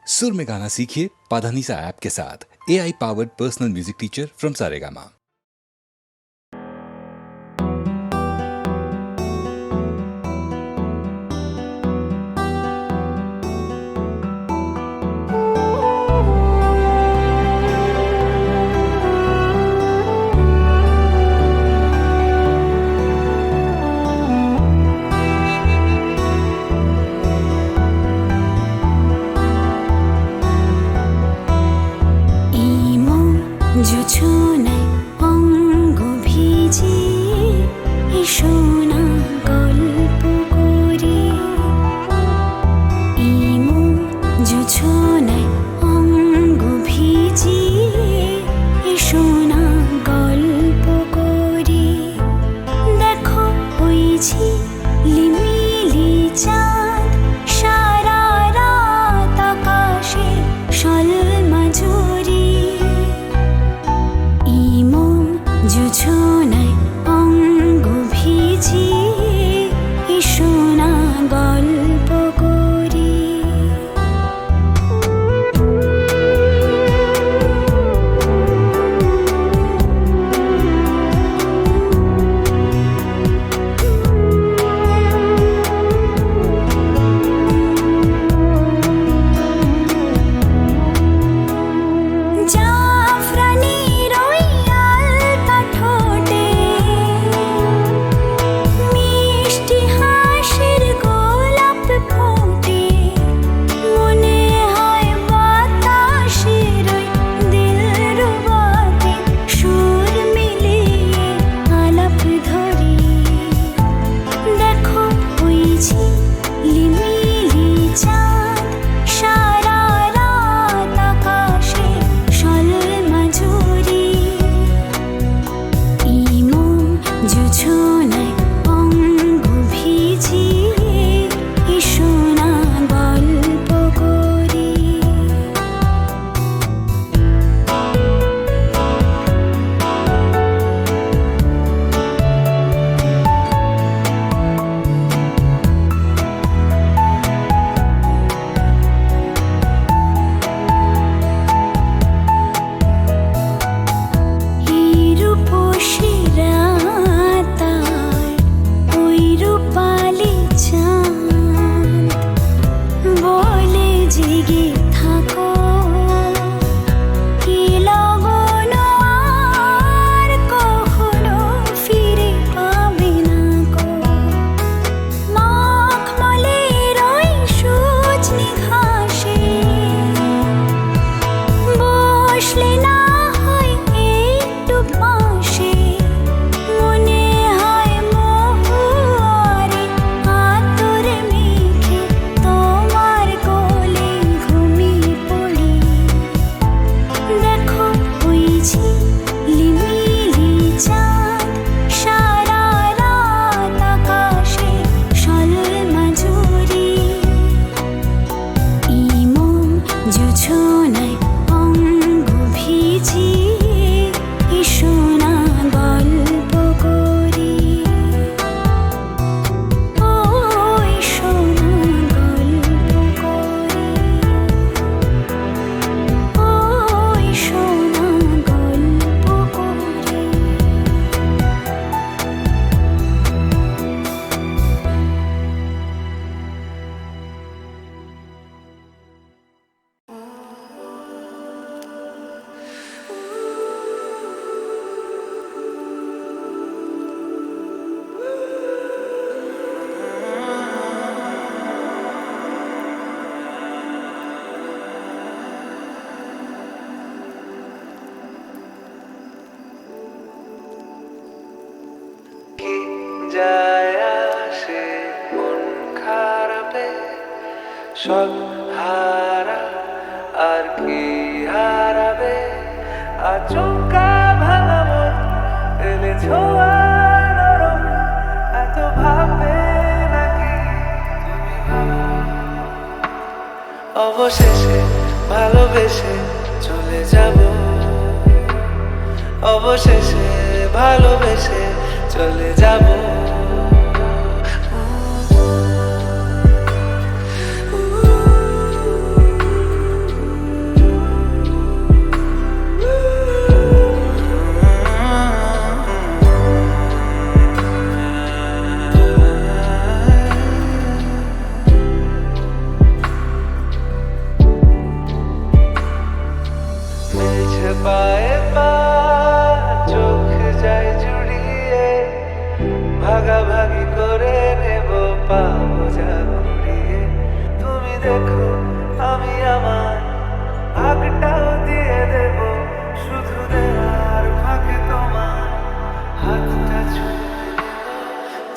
सुर में गाना सीखिए पाधानीसा ऐप के साथ। AI powered personal music teacher from Saregama. যায় আসে মন খারাপে সব হারা আর কি হারাবে আচমকা ভাঙা মন এলে ছোঁয়া নরম এত ভাবে নাকি অবশেষে ভালোবেসে চলে যাব অবশেষে ভালোবেসে চলে যাব পায়ে পা চোখ যায় জুড়িয়ে, ভাগাভাগি করে নেব পাবো যা কুড়িয়ে। তুমি দেখো আমি আমার ভাগটাও দিয়ে দেব, শুধু দেওয়ার ফাঁকে তোমার হাতটা ছুঁয়ে দেব।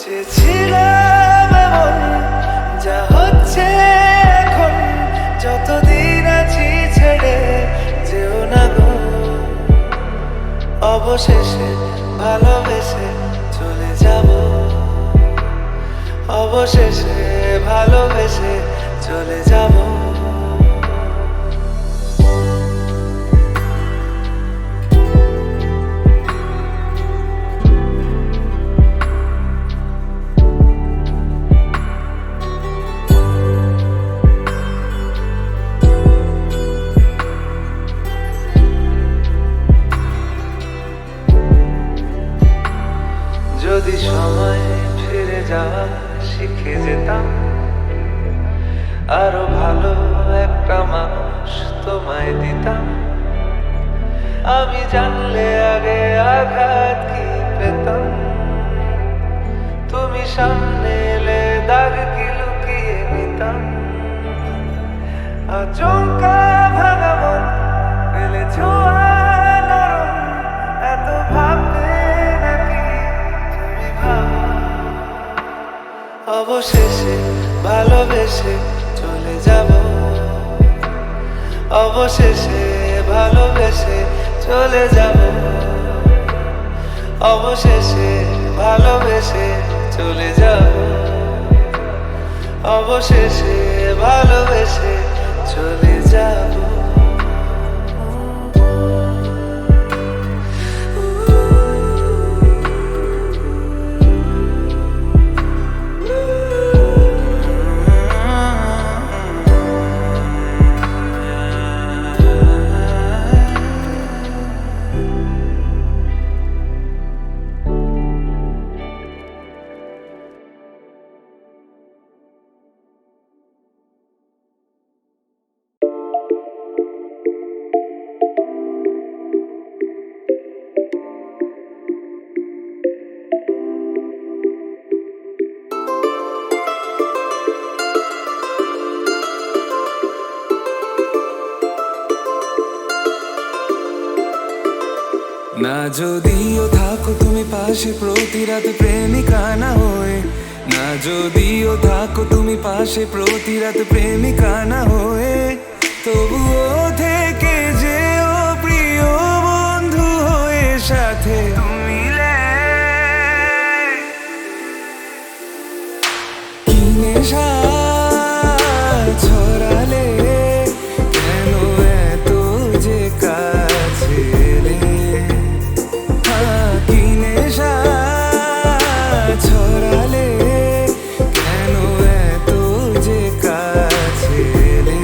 চেয়েছিলাম এমন, যা হচ্ছে এখন, যতদিন আছি ছেড়ে যেও না গো। অবশেষে ভালোবেসে চলে যাব, অবশেষে ভালোবেসে চলে যাব। যদি সময় ফিরে যাওয়া শিখে যেতাম, আরো ভালো একটা মানুষ তোমায় দিতাম। আমি জানলে আগে আঘাত কি পেতাম, তুমি সামনে এলে দাগ কি লুকিয়ে নিতাম। আচমকা ভাঙা মন পেলে ছোঁয়া নরম, এত ভাববে নাকি তুমি ভাবো। অবশেষে ভালোবেসে চলে যাব, অবশেষে ভালোবেসে চলে যাব, অবশেষে ভালোবেসে চলে যাব, অবশেষে ভালোবেসে চলে যাব। না যদিও থাকো তুমি পাশে প্রতি রাত প্রেমিকা না হয়ে, না যদিও থাকো তুমি পাশে প্রতি রাত প্রেমিকা না হয়ে, তবুও থেকে যেও প্রিয় বন্ধু হয়ে সাথে মিলে। কি নেশা ছড়ালে কেন এত যে কাছে এলে, কি নেশা ছড়ালে কেন এত যে কাছে এলে।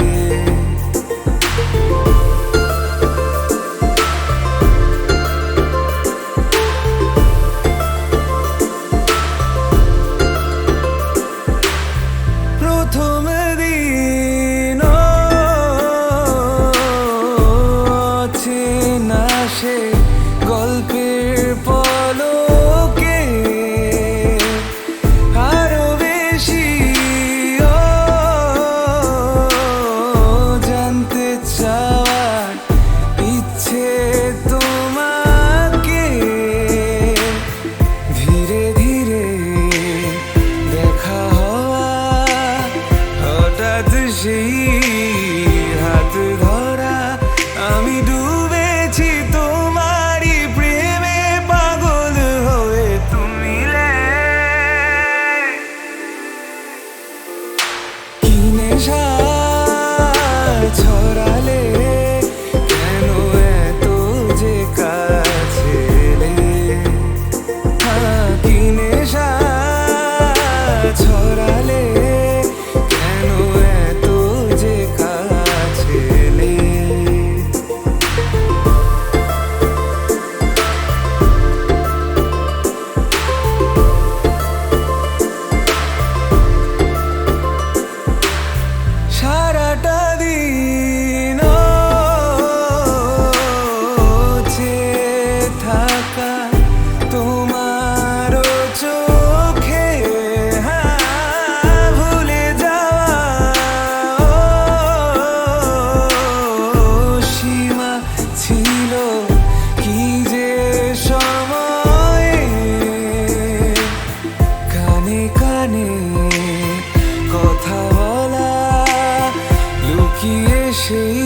সেই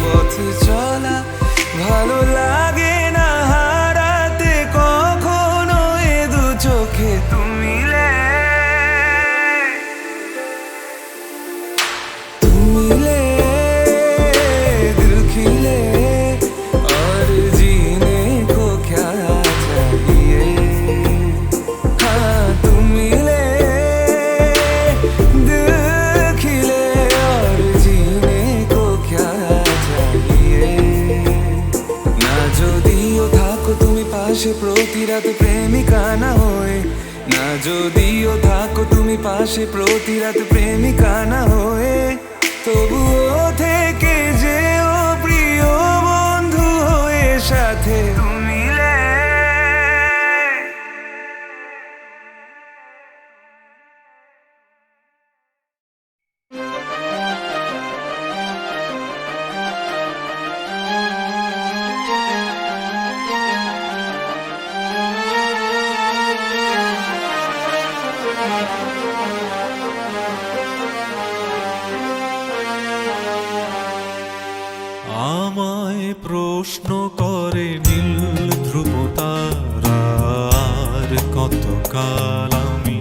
পথ চলা ভালো লাগে না হারাতে কখনো এ দু চোখে তুমি मिले दिल खिले और जीने को क्या चाहिए हाँ तुम मिले दिल खिले और जीने को क्या चाहिए ना যদিও থাকো তুমি পাশে প্রতি রাতে প্রেমিকা না হয়ে না যদিও থাকো তুমি পাশে প্রতি রাতে প্রেমিকা না হয়ে তবুও থেকে যেও প্রিয় বন্ধু হয়ে সাথে তুমি আমায় প্রশ্ন করে নীল ধ্রুব তারার কতকাল আমি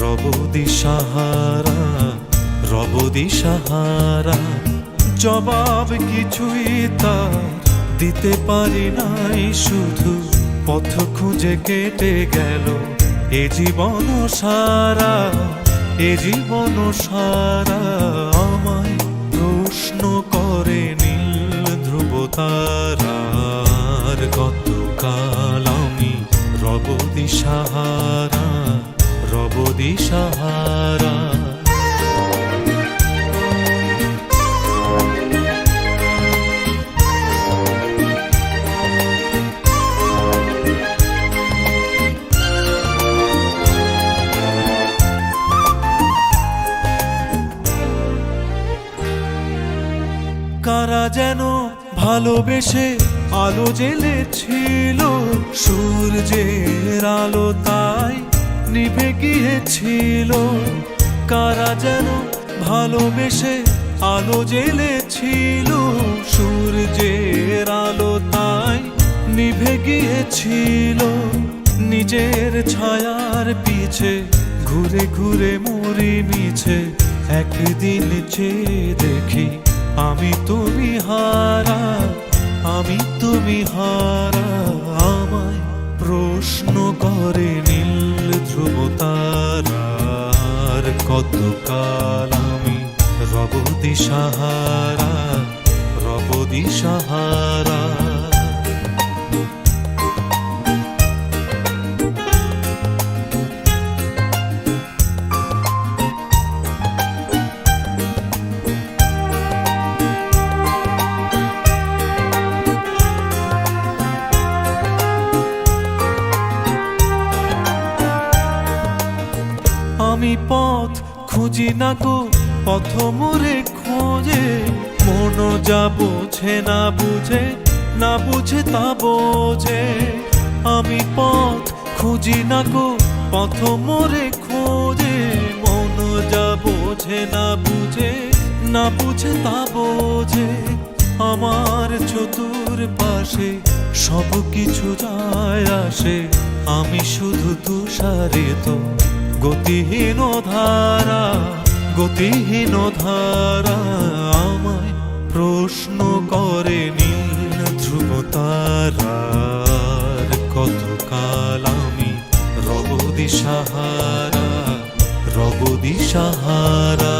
রব দিশাহারা রব দিশাহারা জবাব কিছুই তার দিতে পারি নাই শুধু পথ খুঁজে কেটে গেল এ জীবন সারা এ জীবন সারা আমায় প্রশ্ন করে নীল ধ্রুব তারার কতকাল আমি রব দিশাহারা রব দিশাহারা কারা যেন ভালোবেসে আলো জ্বেলেছিল সূর্যের আলো তাই নিভে গিয়েছিল কারা যেন ভালোবেসে আলো জ্বেলেছিল সূর্যের আলো তাই নিভে গিয়েছিল নিজের ছায়ার পিছে ঘুরে ঘুরে মরি মিছে একদিন চেয়ে দেখি আমি তুমি হারা আমি তুমি হারা আমায় প্রশ্ন করে নীল ধ্রুব তারার কতকাল আমি রব দিশাহারা রব দিশাহারা আমি পথ খুঁজি না গো পথ মোরে খোঁজে মন যা বোঝে না বুঝে না বুঝে তা বোঝে আমি পথ খুঁজি না গো পথ মোরে খোঁজে মন যা বোঝে না বুঝে না বুঝে তা বোঝে আমার চতুর পাশে সব কিছু যায় আসে আমি শুধু তুষারিত গতিহীন ধারা গতিহীন ধারা আমায় প্রশ্ন করে নীল ধ্রুব তারার কতকাল আমি রব দিশাহারা রব দিশাহারা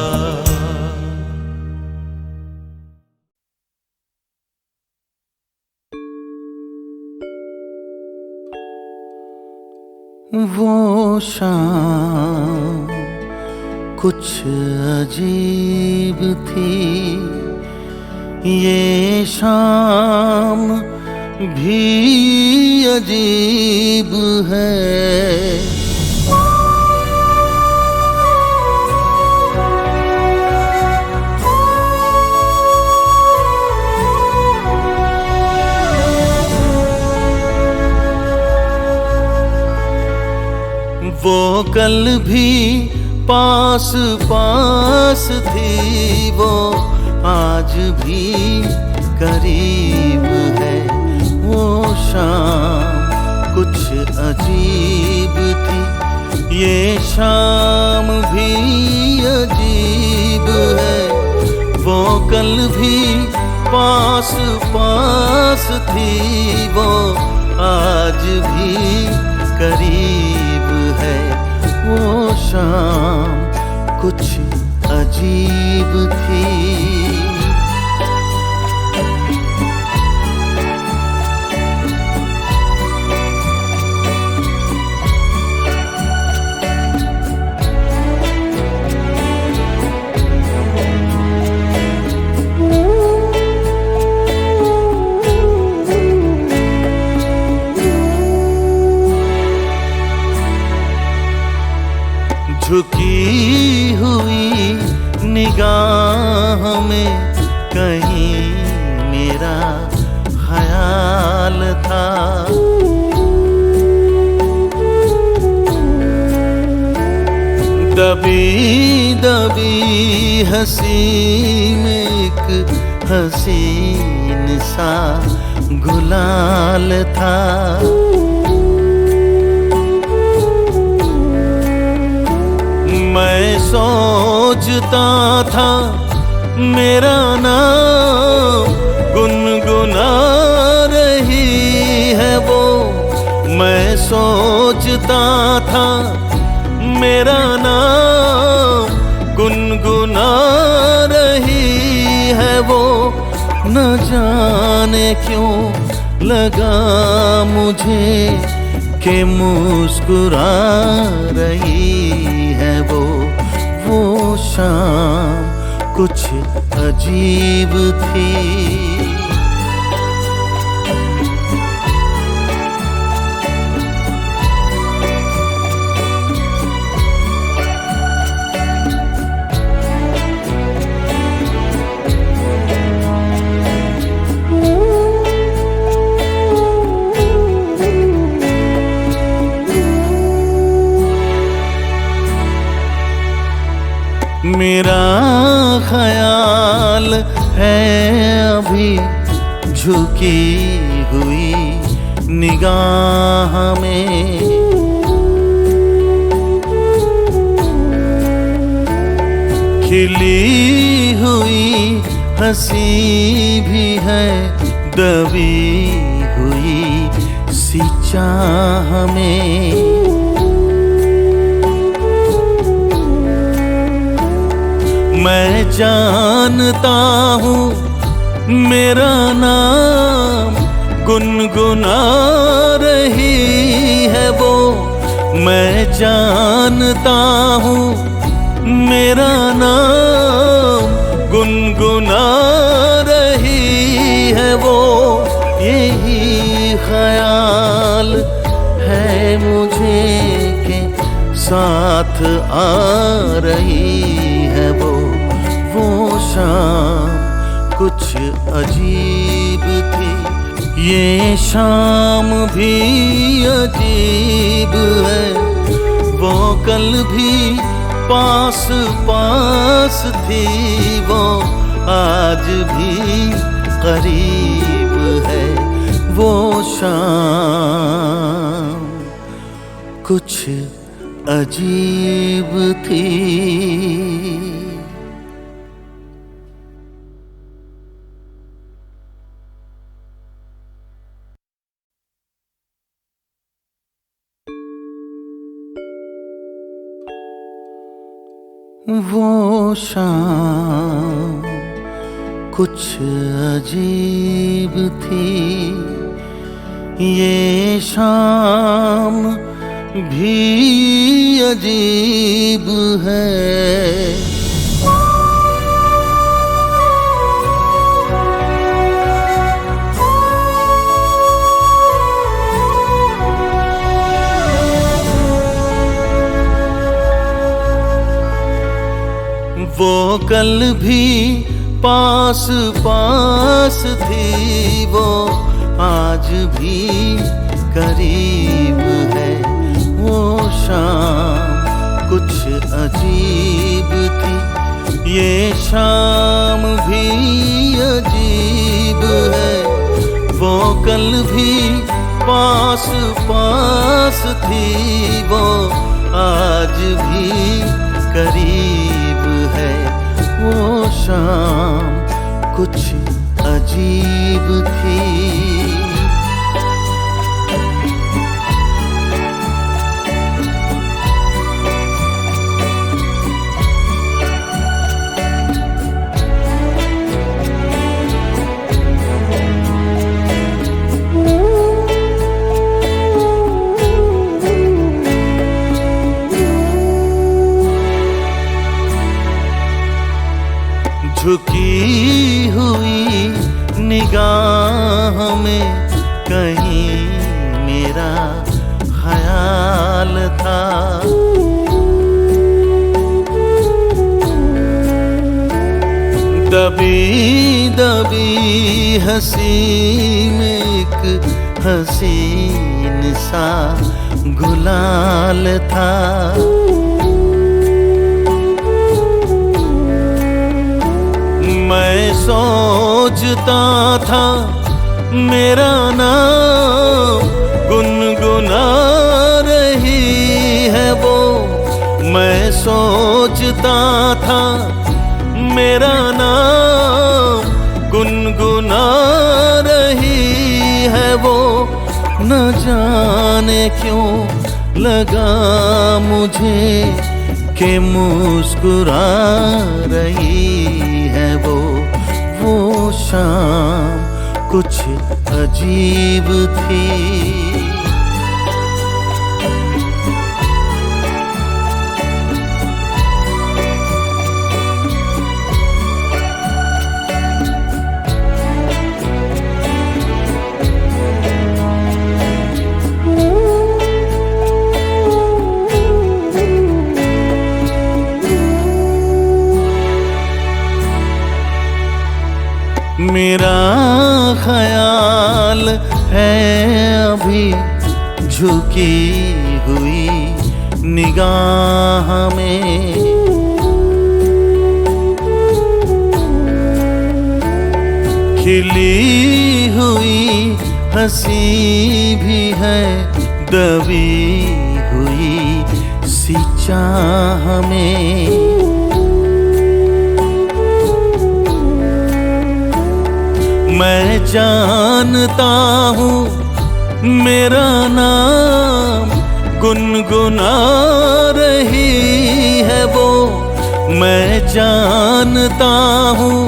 वो शाम कुछ अजीब थी ये शाम भी अजीब है वो कल भी पास पास थी वो आज भी करीब है। वो शाम कुछ अजीब थी, ये शाम भी अजीब है। वो कल भी पास पास थी, वो आज भी करीब है। वो शाम कुछ अजीब थी। झुकी हुई निगाह में कहीं मेरा ख्याल था। दबी दबी हंसी में एक हसीन सा गुलाल था। मैं सोचता था मेरा नाम गुनगुना रही है वो। मैं सोचता था मेरा नाम गुनगुना रही है वो। न जाने क्यों लगा मुझे कि मुस्कुरा रही है वो। वो शाम कुछ अजीब थी। मेरा ख्याल है अभी झुकी हुई निगाह में। खिली हुई हंसी भी है दबी हुई सी चाह में। मैं जानता हूँ मेरा नाम गुनगुना रही है वो। मैं जानता हूँ मेरा नाम गुनगुना रही है वो। यही ख्याल है मुझे के साथ आ रही है वो। वो शाम कुछ अजीब थी, ये शाम भी अजीब है। वो कल भी पास पास थी, वो आज भी करीब है। वो शाम कुछ अजीब थी। वो शाम कुछ अजीब थी, ये शाम भी अजीब है। वो कल भी पास पास थी, वो आज भी करीब है। वो शाम कुछ अजीब थी, ये शाम भी अजीब है, वो कल भी पास पास थी, वो आज भी करीब है। वो शाम कुछ अजीब थी। झुकी हुई निगाह में कहीं मेरा ख्याल था, दबी दबी हंसी में एक हसीन सा गुलाल था। मैं सोचता था मेरा नाम गुनगुना रही है वो, मैं सोचता था मेरा नाम गुनगुना रही है वो। न जाने क्यों लगा मुझे कि मुस्कुरा रही है वो शाम कुछ अजीब थी। मेरा ख्याल है अभी झुकी हुई निगाह में, खिली हुई हंसी भी है दबी हुई सी चाह में। मैं जानता हूँ मेरा नाम गुनगुना रही है वो, मैं जानता हूँ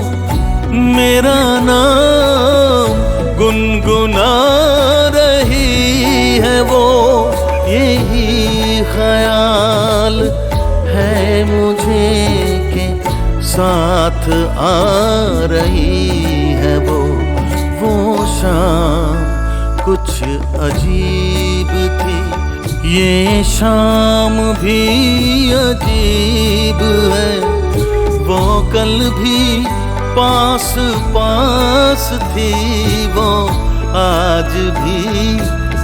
मेरा नाम गुनगुना रही है वो। यही ख्याल है मुझे के साथ आ रही है वो शाम कुछ अजीब थी। ये शाम भी अजीब है, वो कल भी पास पास थी, वो आज भी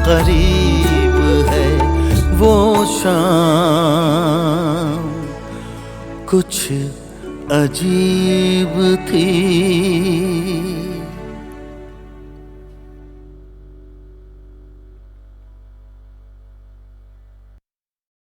करीब है। वो शाम कुछ अजीब थी।